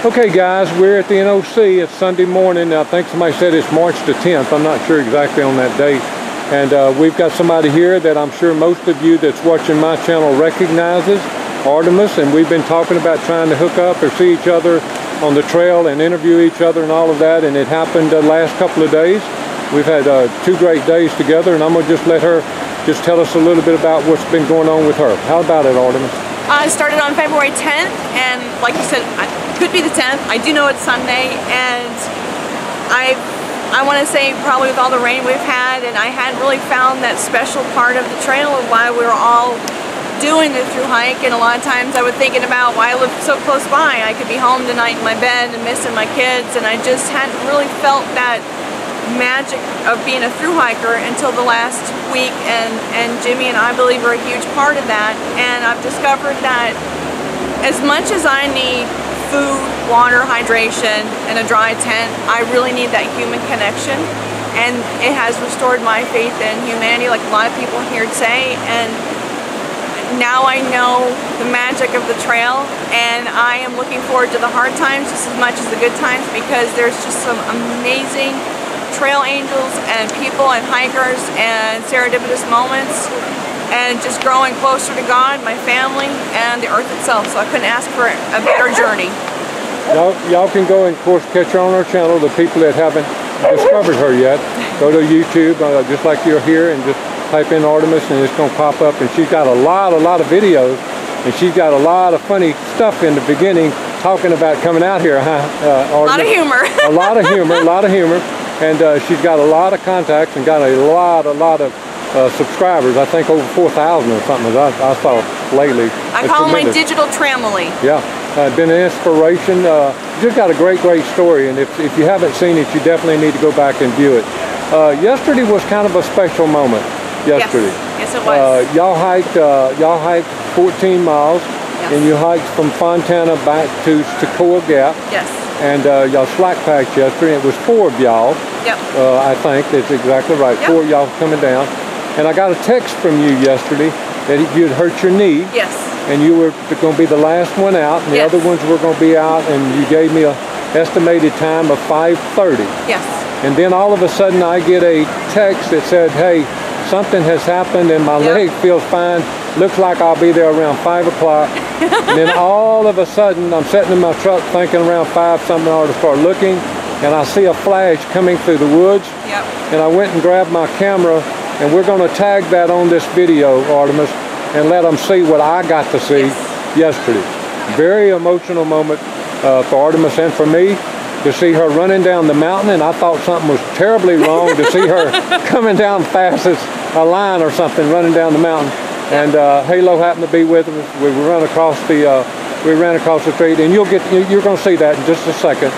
Okay guys, we're at the NOC. It's Sunday morning. I think somebody said it's March the 10th. I'm not sure exactly on that date. And we've got somebody here that I'm sure most of you that's watching my channel recognizes, Artemis, and we've been talking about trying to hook up or see each other on the trail and interview each other and all of that, and it happened the last couple of days. We've had 2 great days together, and I'm going to just let her just tell us a little bit about what's been going on with her. How about it, Artemis? I started on February 10th, and like you said, it could be the 10th. I do know it's Sunday, and I want to say probably with all the rain we've had, and I hadn't really found that special part of the trail of why we were all doing the through hike. And a lot of times I was thinking about why I live so close by. I could be home tonight in my bed and missing my kids, and I just hadn't really felt that magic of being a through hiker until the last week, and Jimmy and I believe are a huge part of that. And I've discovered that as much as I need food, water, hydration, and a dry tent, I really need that human connection, and it has restored my faith in humanity, like a lot of people here say. And now I know the magic of the trail, and I am looking forward to the hard times just as much as the good times, because there's just some amazing trail angels and people and hikers and serendipitous moments, and just growing closer to God, my family, and the earth itself. So I couldn't ask for a better journey. Y'all can go and of course catch her on our channel. The people that haven't discovered her yet, go to YouTube just like you're here and just type in Artemis, and it's going to pop up. And she's got a lot of videos, and she's got a lot of funny stuff in the beginning talking about coming out here, huh? A lot of humor. A lot of humor. And she's got a lot of contacts and got a lot of subscribers. I think over 4,000 or something as I saw lately. I call them my digital tramily. Yeah, been an inspiration. Just got a great story, and if you haven't seen it, you definitely need to go back and view it. Yesterday was kind of a special moment. Yesterday. Yes, it was. Y'all hiked 14 miles, yes. And you hiked from Fontana back to Sequoia Gap. Yes. And y'all slack packed yesterday. It was 4 of y'all. Yep. I think that's exactly right. Yep. 4 of y'all coming down. And I got a text from you yesterday that you'd hurt your knee. Yes. And you were going to be the last one out, and the other ones were going to be out, and you gave me an estimated time of 5:30. Yes. And then all of a sudden I get a text that said, hey, something has happened and my leg feels fine. Looks like I'll be there around 5 o'clock. And then all of a sudden, I'm sitting in my truck thinking around 5 something, I ought to start looking, and I see a flash coming through the woods. Yep. And I went and grabbed my camera, and we're going to tag that on this video, Artemis, and let them see what I got to see yesterday. Very emotional moment for Artemis and for me, to see her running down the mountain, and I thought something was terribly wrong to see her coming down fast as a lion or something running down the mountain. And Halo happened to be with us. We ran across the street, and you're going to see that in just a second.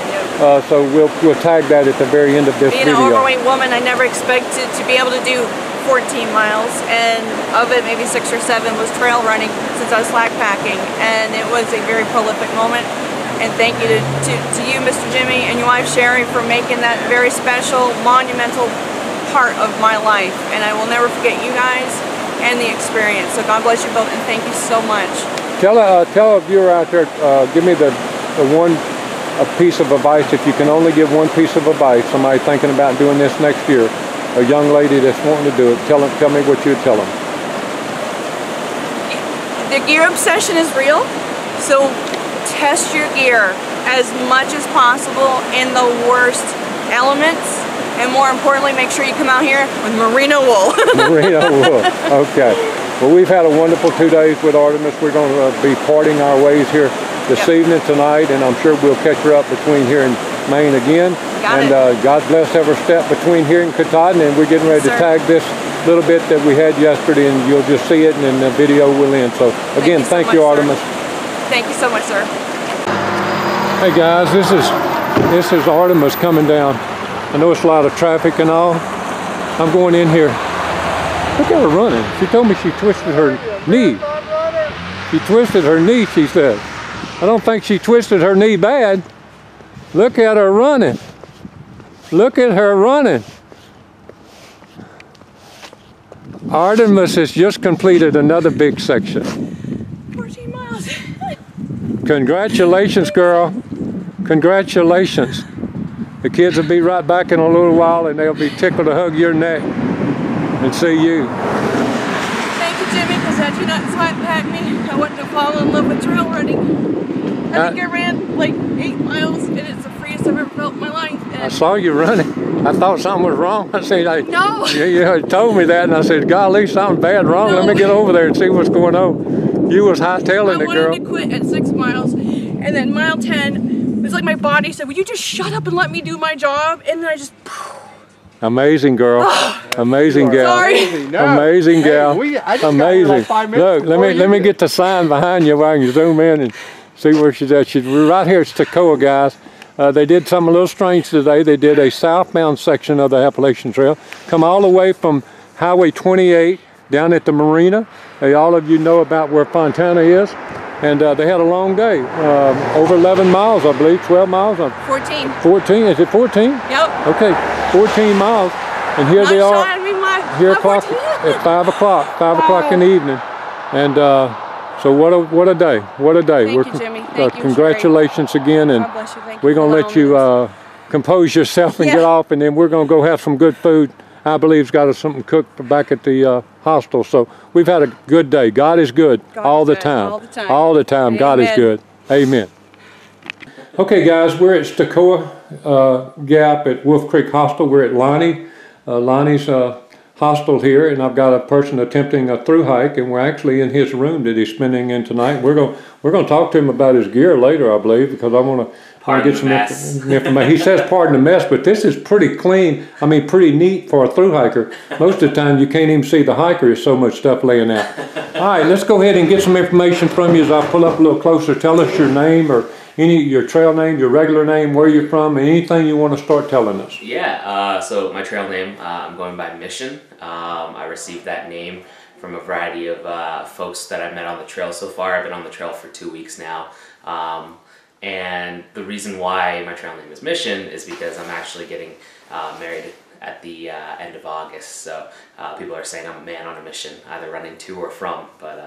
So we'll tag that at the very end of this video. Being an overweight woman, I never expected to be able to do 14 miles, and of it maybe 6 or 7 was trail running since I was slack packing, and it was a very prolific moment. And thank you to you, Mr. Jimmy, and your wife Sherry, for making that very special, monumental part of my life. And I will never forget you guys and the experience. So God bless you both, and thank you so much. Tell a viewer out there, give me a piece of advice, if you can only give one piece of advice, somebody thinking about doing this next year, a young lady that's wanting to do it, tell me what you would tell them. The gear obsession is real, so test your gear as much as possible in the worst elements, and more importantly, make sure you come out here with merino wool. Merino wool, okay. Well, we've had a wonderful 2 days with Artemis. We're going to be parting our ways here this evening tonight, and I'm sure we'll catch her up between here and Maine again. God bless every step between here and Katahdin, and we're getting ready to tag this little bit that we had yesterday, and you'll just see it, and then the video will end. So again, thank you, Artemis. Thank you so much, sir. Hey guys, this is Artemis coming down. I know it's a lot of traffic and all. I'm going in here. Look at her running. She told me she twisted her knee. She twisted her knee, she said. I don't think she twisted her knee bad. Look at her running. Look at her running. Artemis has just completed another big section. 14 miles. Congratulations, girl. Congratulations. The kids will be right back in a little while, and they'll be tickled to hug your neck and see you. Thank you, Jimmy, because had you not swat-packed me, I wouldn't have fallen in love with trail running. I think I ran like 8 miles, and it's the freest I've ever felt in my life. And I saw you running. I thought something was wrong. I said, no. You told me that, and I said, golly, something bad wrong. No. Let me get over there and see what's going on. You was hightailing it, girl. I wanted to quit at 6 miles, and then mile 10, it's like my body said, would you just shut up and let me do my job? And then I just... Amazing girl. Amazing gal. Sorry. No. Amazing gal. Amazing. Like 5 minutes. Look, let me get the sign behind you where I can zoom in and see where she's at. We're right here at Toccoa, guys. They did something a little strange today. They did a southbound section of the Appalachian Trail. Come all the way from Highway 28 down at the marina. All of you know about where Fontana is. And they had a long day. Over 11 miles, I believe. 12 miles? 14. 14? Is it 14? Yep. Okay, 14 miles. And here they are. Here o'clock at 5 o'clock. 5 o'clock in the evening. And so what a day. What a day. Thank you, Jimmy. Thank you. Congratulations again. And God bless you. Thank we're going to let you compose yourself and get off. And then we're going to go have some good food. I believe he's got us something cooked back at the hostel. So we've had a good day. God is good all the time. All the time. All the time. God is good. Amen. Okay, guys, we're at Toccoa Gap at Wolf Creek Hostel. We're at Lonnie's hostel here, and I've got a person attempting a through hike, and we're actually in his room that he's spending in tonight. We're going to talk to him about his gear later, I believe, because I want to get some information. He says pardon the mess, but this is pretty clean. I mean, pretty neat for a through hiker. Most of the time, you can't even see the hiker. There's so much stuff laying out. All right, let's go ahead and get some information from you as I pull up a little closer. Tell us your name or your trail name, your regular name, where you're from, and anything you want to start telling us. Yeah, so my trail name, I'm going by Mission. I received that name from a variety of folks that I've met on the trail so far. I've been on the trail for 2 weeks now. And the reason why my trail name is Mission is because I'm actually getting married at the end of August. So people are saying I'm a man on a mission, either running to or from. But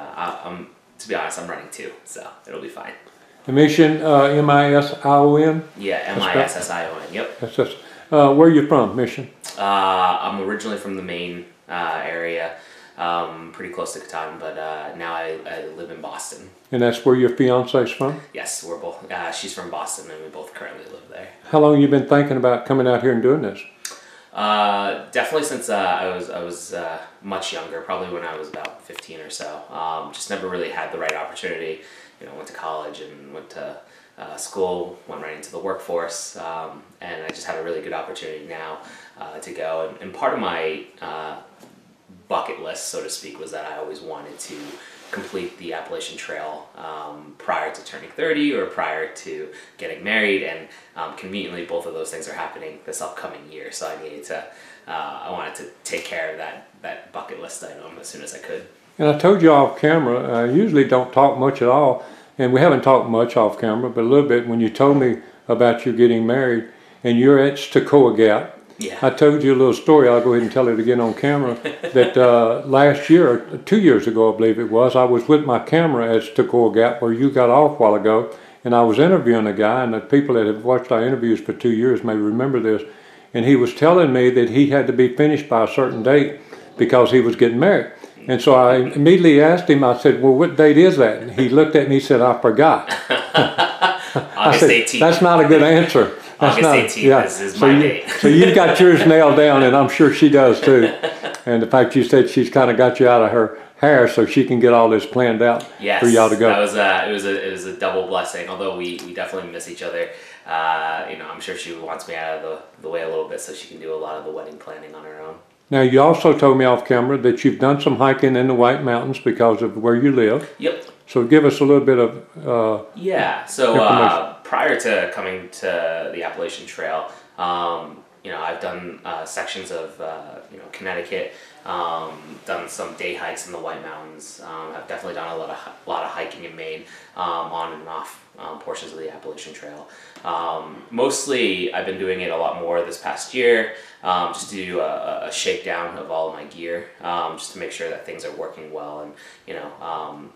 to be honest, I'm running to, so it'll be fine. The Mission, M-I-S-I-O-N? Yeah, M-I-S-S-I-O-N, yep. That's just, where are you from, Mission? I'm originally from the Maine area, pretty close to Katahdin, but now I live in Boston. And that's where your fiance's from? Yes, we're both. She's from Boston, and we both currently live there. How long have you been thinking about coming out here and doing this? Definitely since I was much younger, probably when I was about 15 or so. Just never really had the right opportunity. You know, went to college and went to school, went right into the workforce, and I just had a really good opportunity now to go. And part of my bucket list, so to speak, was that I always wanted to complete the Appalachian Trail prior to turning 30 or prior to getting married, and conveniently both of those things are happening this upcoming year, so I needed to, I wanted to take care of that bucket list item as soon as I could. And I told you off camera, I usually don't talk much at all, and we haven't talked much off camera, but a little bit when you told me about you getting married, and you're at Toccoa Gap. Yeah. I told you a little story, I'll go ahead and tell it again on camera, that last year, 2 years ago I believe it was, I was with my camera at Toccoa Gap where you got off a while ago, and I was interviewing a guy, and the people that have watched our interviews for 2 years may remember this, and he was telling me that he had to be finished by a certain date because he was getting married. And so I immediately asked him, I said, well, what date is that? And he looked at me and said, I forgot. August 18th. That's not a good answer. August 18th is my date. So you've got yours nailed down, and I'm sure she does too. And the fact you said she's kind of got you out of her hair so she can get all this planned out for y'all to go. That was it was a double blessing. Although we definitely miss each other. You know, I'm sure she wants me out of the way a little bit so she can do a lot of the wedding planning on her own. Now, you also told me off camera that you've done some hiking in the White Mountains because of where you live. Yep. So give us a little bit of yeah. So prior to coming to the Appalachian Trail, I've done sections of Connecticut, done some day hikes in the White Mountains. I've definitely done a lot of hiking in Maine, on and off portions of the Appalachian Trail. Mostly, I've been doing it a lot more this past year, just to do a shakedown of all of my gear, just to make sure that things are working well and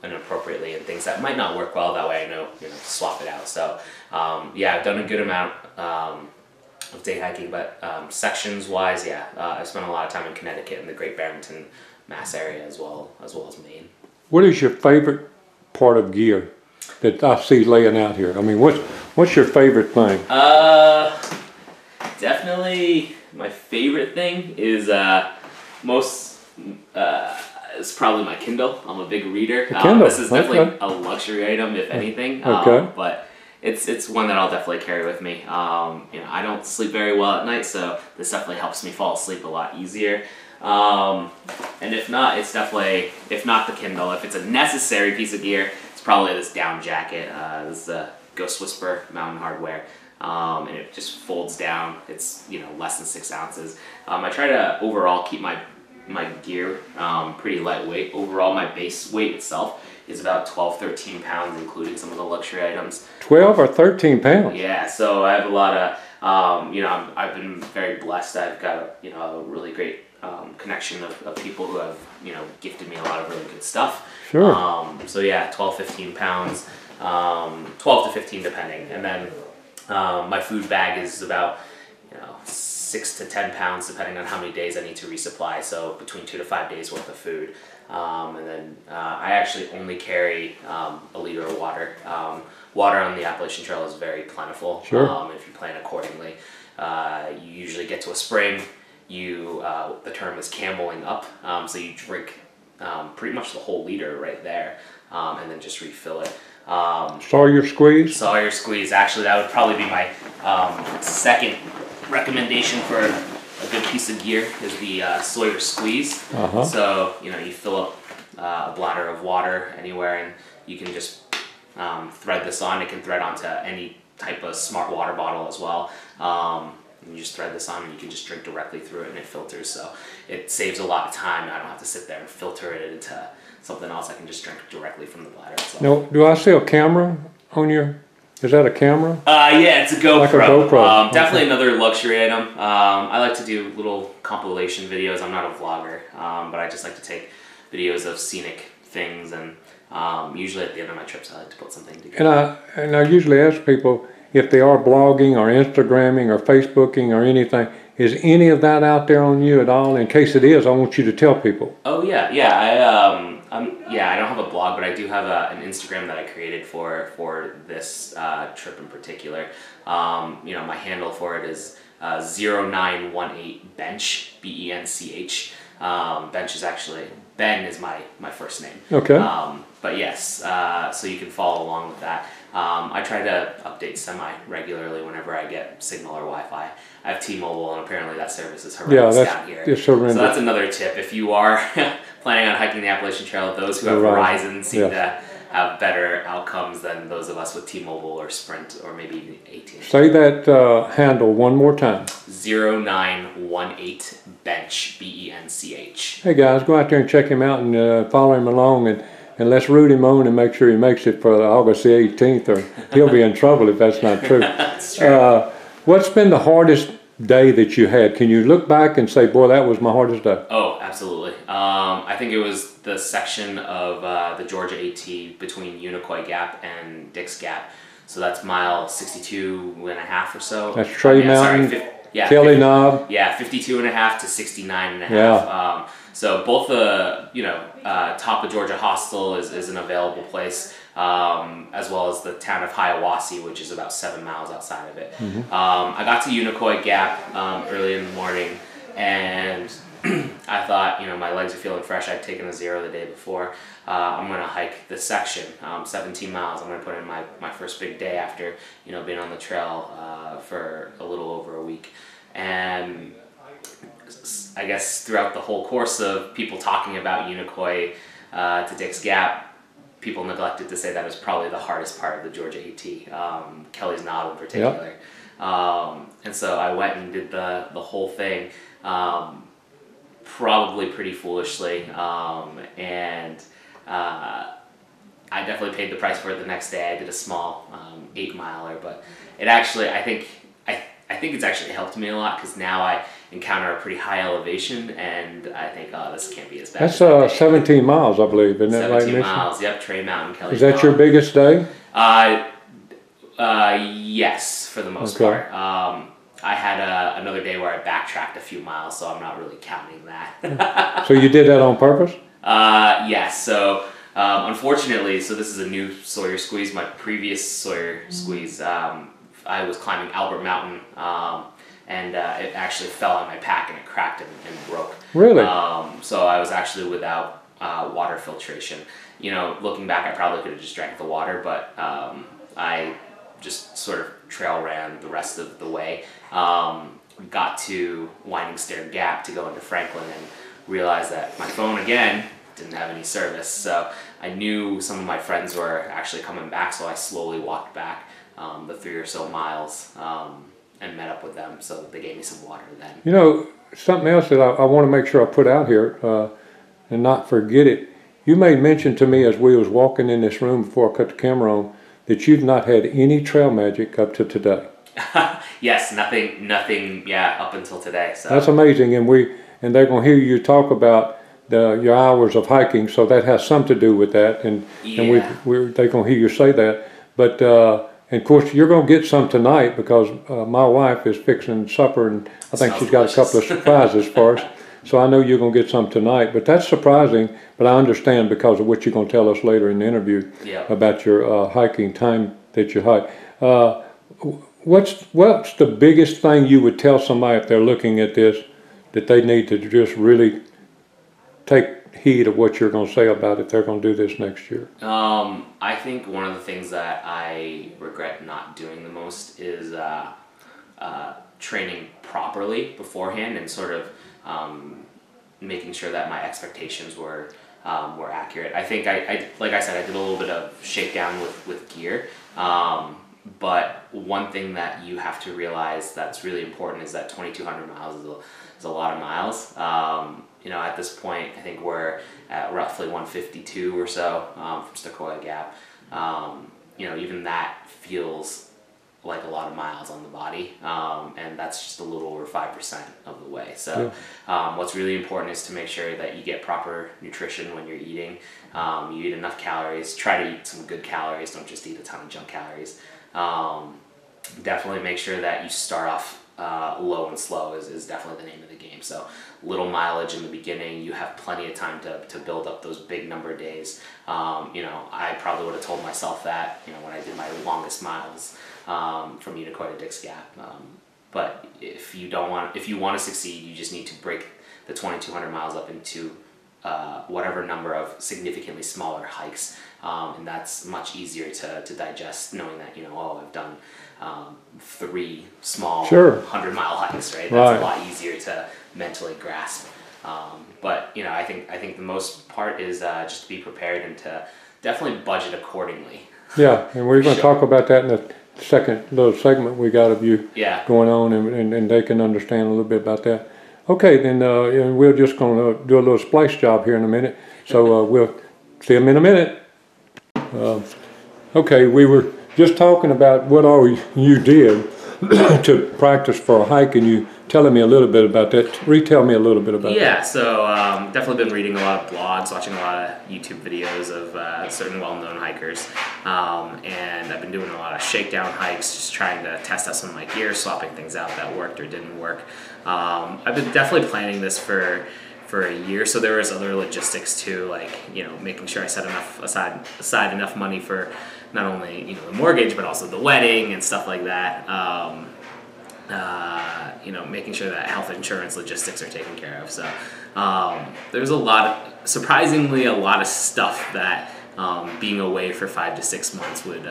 and appropriately, and things that might not work well. That way, I know to swap it out. So yeah, I've done a good amount of day hiking, but sections wise, yeah, I've spent a lot of time in Connecticut and the Great Barrington, Mass area as well as Maine. What is your favorite part of gear that I see laying out here? I mean, what's your favorite thing? Definitely my favorite thing is it's probably my Kindle. I'm a big reader. This is definitely a luxury item, if anything. But it's one that I'll definitely carry with me. I don't sleep very well at night, so this definitely helps me fall asleep a lot easier. And if not, it's definitely, if not the Kindle, if it's a necessary piece of gear, it's probably this down jacket. This is Ghost Whisper Mountain Hardwear. And it just folds down. It's less than 6 ounces. I try to overall keep my gear pretty lightweight. Overall, my base weight itself is about 12-13 pounds, including some of the luxury items. 12 or 13 pounds? Yeah, so I have a lot of, I've been very blessed. I've got a really great connection of people who have, gifted me a lot of really good stuff. Sure. So yeah, 12-15 pounds, 12 to 15 depending. And then my food bag is about 6 to 10 pounds depending on how many days I need to resupply, so between 2 to 5 days worth of food. And then I actually only carry a liter of water. Water on the Appalachian Trail is very plentiful. Sure. If you plan accordingly. You usually get to a spring, the term is cameling up, so you drink pretty much the whole liter right there, and then just refill it. Sawyer Squeeze? Sawyer Squeeze. Actually, that would probably be my second recommendation for a good piece of gear is the Sawyer Squeeze. So you fill up a bladder of water anywhere, and you can just thread this on. It can thread onto any type of smart water bottle as well. And you just thread this on, and you can just drink directly through it, and it filters. So it saves a lot of time. I don't have to sit there and filter it into something else. I can just drink directly from the bladder itself. Now, do I see a camera on your? Is that a camera? Yeah, it's a GoPro. Like a GoPro. Definitely another luxury item. I like to do little compilation videos. I'm not a vlogger, but I just like to take videos of scenic things, and usually at the end of my trips, I like to put something together. And I usually ask people if they are blogging or Instagramming or Facebooking or anything. Is any of that out there on you at all? In case it is, I want you to tell people. Oh yeah. I don't have a blog, but I do have an Instagram that I created for this trip in particular. My handle for it is 0918bench, BENCH. Bench is actually, Ben is my first name. Okay. But yes, so you can follow along with that. I try to update semi-regularly whenever I get signal or Wi-Fi. I have T-Mobile, and apparently that service is horrendous down here. It's horrendous. So that's another tip. If you are planning on hiking the Appalachian Trail, those who have Verizon seem to have better outcomes than those of us with T-Mobile or Sprint or maybe even AT&T. Say that handle one more time. 0918bench, BENCH. Hey guys, go out there and check him out and follow him along, and let's root him on and make sure he makes it for August the 18th, or he'll be in trouble if that's not true. That's true. What's been the hardest day that you had? Can you look back and say, boy, that was my hardest day? Oh, absolutely. I think it was the section of the Georgia AT between Unicoi Gap and Dick's Gap. So that's mile 62 and a half or so. That's Trey Mountain, Kelly Knob. Yeah, 52 and a half to 69 and a half. So both the top of Georgia Hostel is an available place, as well as the town of Hiawassee, which is about 7 miles outside of it. I got to Unicoi Gap early in the morning, and I thought, my legs are feeling fresh. I'd taken a 0 the day before. I'm going to hike this section, 17 miles. I'm going to put in my first big day after being on the trail for a little over a week. And I guess throughout the whole course of people talking about Unicoi to Dick's Gap, people neglected to say that was probably the hardest part of the Georgia AT, Kelly's Knob in particular. And so I went and did the whole thing, probably pretty foolishly, and I definitely paid the price for it the next day. I did a small 8-miler, but it actually, I think it's actually helped me a lot, because now I encounter a pretty high elevation, and I think, oh, this can't be as bad. That's 17 miles, I believe, isn't that right? 17 miles, yep, Trey Mountain, Kelly. Is that your biggest day? Yes, for the most part. I had another day where I backtracked a few miles, so I'm not really counting that. So you did that on purpose? Yes, so unfortunately, so this is a new Sawyer squeeze. My previous Sawyer squeeze, I was climbing Albert Mountain, and it actually fell on my pack and it cracked and broke. Really? So I was actually without water filtration. You know, looking back, I probably could have just drank the water, but I just sort of trail ran the rest of the way. Got to Winding Stair Gap to go into Franklin and realized that my phone, again, didn't have any service. So I knew some of my friends were actually coming back, so I slowly walked back the 3 or so miles and met up with them, so they gave me some water then. You know, something else that I want to make sure I put out here and not forget it. You made mention to me as we was walking in this room before I cut the camera on that you've not had any trail magic up to today. Yes, nothing, yeah, up until today. So that's amazing, and they're going to hear you talk about your hours of hiking, so that has something to do with that, and they're going to hear you say that. But and of course, you're going to get some tonight, because my wife is fixing supper, and I think she's got a couple of surprises for us. So I know you're going to get some tonight, but that's surprising. But I understand because of what you're going to tell us later in the interview about your hiking time that you hike. What's the biggest thing you would tell somebody if they're looking at this that they need to just really take heed of what you're going to say about if they're going to do this next year? I think one of the things that I regret not doing the most is training properly beforehand and sort of making sure that my expectations were accurate. I think like I said, I did a little bit of shakedown with gear, but one thing that you have to realize that's really important is that 2,200 miles is a lot of miles. You know, at this point, I think we're at roughly 152 or so from Sequoia Gap. You know, even that feels like a lot of miles on the body, and that's just a little over 5% of the way. So what's really important is to make sure that you get proper nutrition when you're eating. You eat enough calories. Try to eat some good calories. Don't just eat a ton of junk calories. Definitely make sure that you start off low and slow is definitely the name of the game. So little mileage in the beginning, you have plenty of time to build up those big number of days. You know, I probably would have told myself that, you know, when I did my longest miles from Unicoi to Dick's Gap. But if you want to succeed, you just need to break the 2,200 miles up into whatever number of significantly smaller hikes, and that's much easier to digest, knowing that, you know, oh, I've done 3 small 100-mile hikes, right? That's a lot easier to mentally grasp. But you know, I think the most part is just to be prepared and to definitely budget accordingly. Yeah, and we're going to talk about that in the second little segment we got of you going on, and they can understand a little bit about that. Okay, then and we're just going to do a little splice job here in a minute. So we'll see them in a minute. Okay, we were just talking about what all you did to practice for a hike, and you telling me a little bit about that. Retell me a little bit about that. Yeah, so definitely been reading a lot of blogs, watching a lot of YouTube videos of certain well-known hikers, and I've been doing a lot of shakedown hikes, just trying to test out some of my gear, swapping things out that worked or didn't work. I've been definitely planning this for a year, so there was other logistics too, like, you know, making sure I set aside enough money for not only, you know, the mortgage, but also the wedding and stuff like that. You know, making sure that health insurance logistics are taken care of. So there's surprisingly a lot of stuff that being away for 5 to 6 months would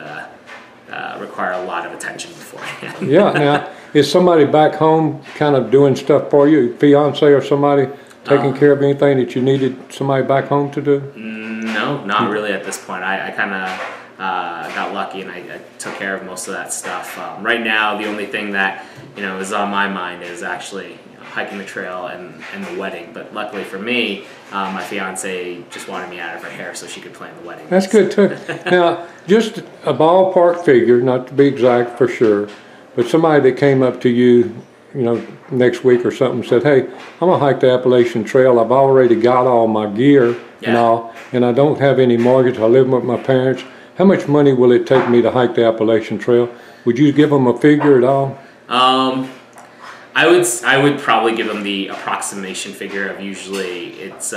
require a lot of attention beforehand. Yeah. Now, is somebody back home kind of doing stuff for you, fiance or somebody taking care of anything that you needed somebody back home to do? No, not really at this point. I kind of got lucky and I took care of most of that stuff. Right now, the only thing that is on my mind is actually hiking the trail and the wedding. But luckily for me, my fiance just wanted me out of her hair so she could plan the wedding. That's good too. Now, just a ballpark figure, not to be exact for sure, but somebody that came up to you, next week or something, said, "Hey, I'm gonna hike the Appalachian Trail. I've already got all my gear and all, and I don't have any mortgage. I live with my parents. How much money will it take me to hike the Appalachian Trail?" Would you give them a figure at all? I would probably give them the approximation figure of usually it's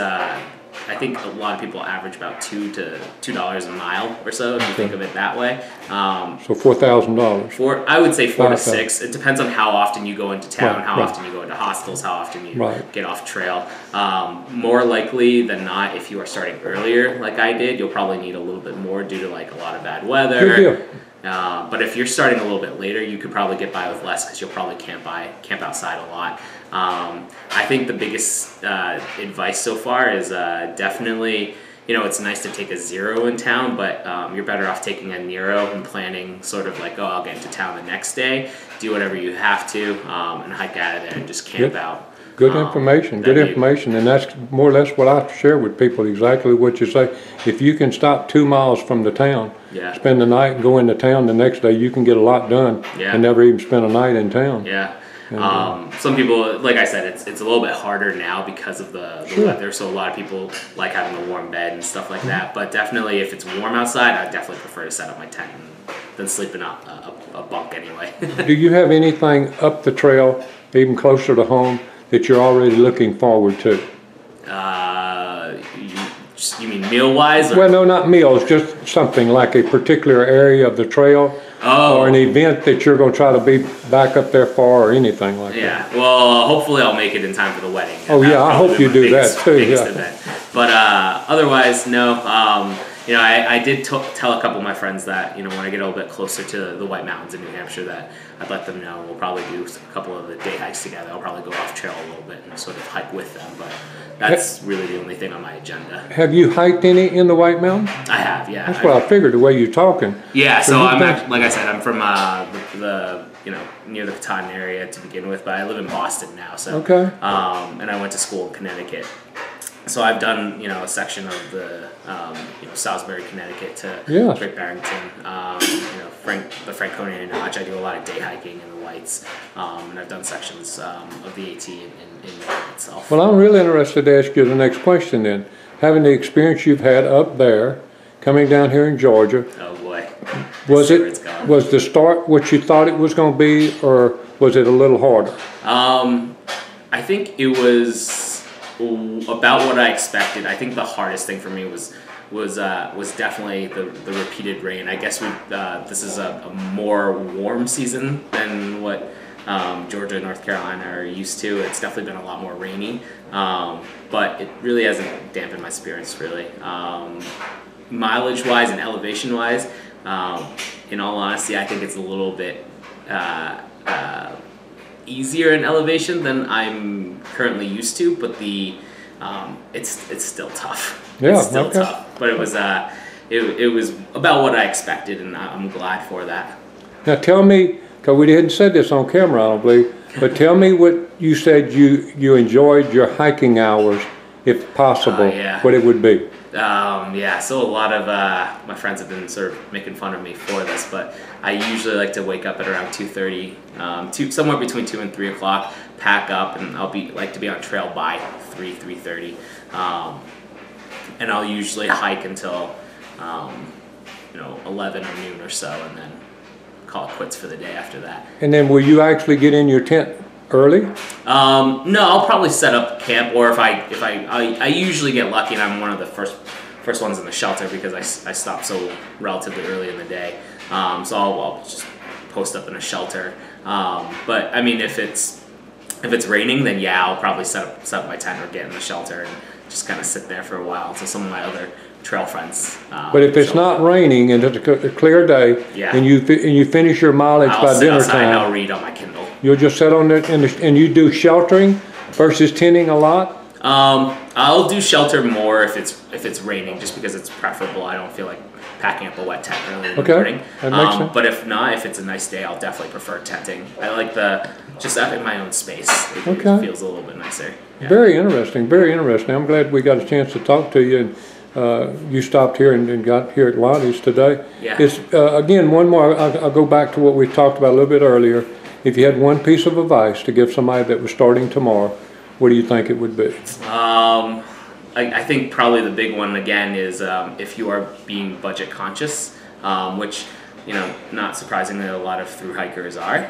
I think a lot of people average about $2 to $2 a mile or so if you think of it that way. So $4,000. I would say 4 to 6. It depends on how often you go into town, how often you go into hostels, how often you get off trail. More likely than not, if you are starting earlier like I did, you'll probably need a little bit more due to like a lot of bad weather. Good deal. But if you're starting a little bit later, you could probably get by with less because you'll probably camp outside a lot. I think the biggest advice so far is definitely, it's nice to take a 0 in town, but you're better off taking a Nero and planning sort of like, I'll get into town the next day, do whatever you have to, and hike out of there and just camp out. Good information, and that's more or less what I share with people, exactly what you say. If you can stop 2 miles from the town, spend the night and go into town the next day, you can get a lot done and never even spend a night in town. Some people, like I said, it's a little bit harder now because of the weather, so a lot of people like having a warm bed and stuff like that, but definitely if it's warm outside, I definitely prefer to set up my tent than sleep in a bunk anyway. Do you have anything up the trail, even closer to home, that you're already looking forward to? You mean meal-wise? Well, no, not meals, just something like a particular area of the trail or an event that you're going to try to be back up there for or anything like that. Yeah, well, hopefully I'll make it in time for the wedding. Oh yeah, I hope you do that too. Event. But otherwise, no. I did tell a couple of my friends that, when I get a little bit closer to the White Mountains in New Hampshire, that I'd let them know. We'll probably do a couple of the day hikes together. I'll probably go off trail a little bit and sort of hike with them, but that's really the only thing on my agenda. Have you hiked any in the White Mountains? I have, yeah. That's what I figured, the way you're talking. Yeah, so I'm like I said, I'm from the near the Katahdin area to begin with, but I live in Boston now, so and I went to school in Connecticut. So I've done, a section of the, Salisbury, Connecticut to Great Barrington, the Franconia Notch. I do a lot of day hiking in the Whites, and I've done sections of the AT in itself. Well, I'm really interested to ask you the next question then. Having the experience you've had up there, coming down here in Georgia. Oh boy. Was the start what you thought it was going to be, or was it a little harder? I think it was about what I expected. I think the hardest thing for me was definitely the repeated rain. I guess this is a more warm season than what Georgia and North Carolina are used to. It's definitely been a lot more rainy, but it really hasn't dampened my spirits really. Mileage wise and elevation wise, in all honesty, I think it's a little bit easier in elevation than I'm currently used to, but it's still tough. Yeah, it's still tough. But it was about what I expected, and I'm glad for that. Now tell me, because we didn't say this on camera, I don't believe, but tell me what you said you enjoyed your hiking hours, if possible, what it would be. So a lot of my friends have been sort of making fun of me for this, but I usually like to wake up at around 2:30, somewhere between 2 and 3 o'clock, pack up, and I'll like to be on trail by 3:30, and I'll usually hike until 11 or noon or so, and then call it quits for the day after that. And then will you actually get in your tent early? No, I'll probably set up camp, or if I usually get lucky and I'm one of the first ones in the shelter because I stop so relatively early in the day. So I'll just post up in a shelter. But I mean, if it's raining, then yeah, I'll probably set up my tent or get in the shelter and just kind of sit there for a while until some of my other trail friends. But if it's not raining and it's a clear day, and you finish your mileage by dinner time, and I'll read on my Kindle. You'll just sit on there and you do sheltering versus tenting a lot? I'll do shelter more if it's raining, just because it's preferable. I don't feel like packing up a wet tent early in the Okay, morning. that makes sense. But if not, if it's a nice day, I'll definitely prefer tenting. I like just having my own space. It feels a little bit nicer. Yeah. Very interesting, very interesting. I'm glad we got a chance to talk to you, and you stopped here and got here at Lottie's today. Yeah. It's, again, one more, I'll go back to what we talked about a little bit earlier. If you had one piece of advice to give somebody that was starting tomorrow, what do you think it would be? I think probably the big one again is if you are being budget conscious, which, you know, not surprisingly a lot of through hikers are.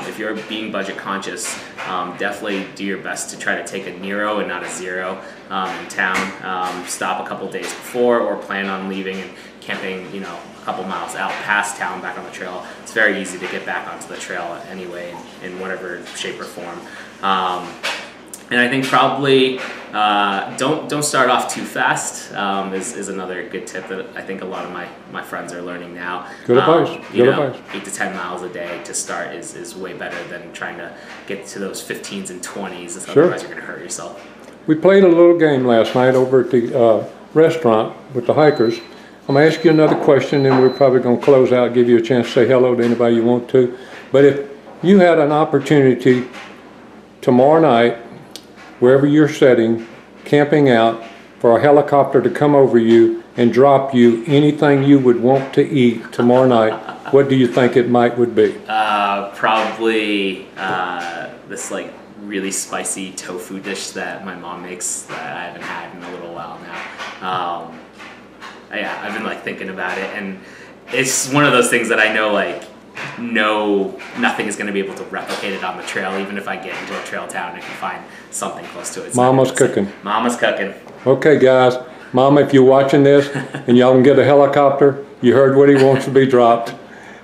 If you're being budget conscious, definitely do your best to try to take a Nero and not a Zero in town. Stop a couple days before, or plan on leaving and camping, you know, a couple miles out past town back on the trail. It's very easy to get back onto the trail anyway in whatever shape or form. And I think probably don't start off too fast is another good tip that I think a lot of my friends are learning now. Good advice. Good advice. 8 to 10 miles a day to start is way better than trying to get to those 15s and 20s. Sure. Otherwise you're going to hurt yourself. We played a little game last night over at the restaurant with the hikers. I'm going to ask you another question, and we're probably going to close out, give you a chance to say hello to anybody you want to. But if you had an opportunity tomorrow night, wherever you're sitting, camping out, for a helicopter to come over you and drop you anything you would want to eat tomorrow night, what do you think it would be? Probably this like really spicy tofu dish that my mom makes that I haven't had in a little while now. Yeah, I've been like thinking about it, and it's one of those things that I know like nothing is going to be able to replicate it on the trail. Even if I get into a trail town and can find something close to it. Mama's cooking. Mama's cooking. Okay, guys. Mama, if you're watching this and y'all can get a helicopter, you heard what he wants to be dropped.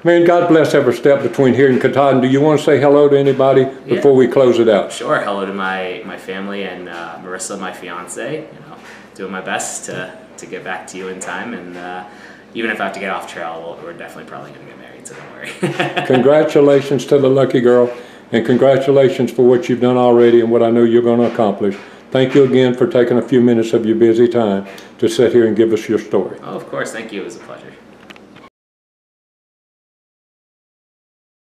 Man, God bless every step between here and Katahdin. Do you want to say hello to anybody before we close it out? Sure. Hello to my family and Marissa, my fiance. You know, doing my best to get back to you in time, and even if I have to get off trail, we're definitely probably going to get married, so don't worry. Congratulations to the lucky girl, and congratulations for what you've done already and what I know you're going to accomplish. Thank you again for taking a few minutes of your busy time to sit here and give us your story. Oh, of course. Thank you. It was a pleasure.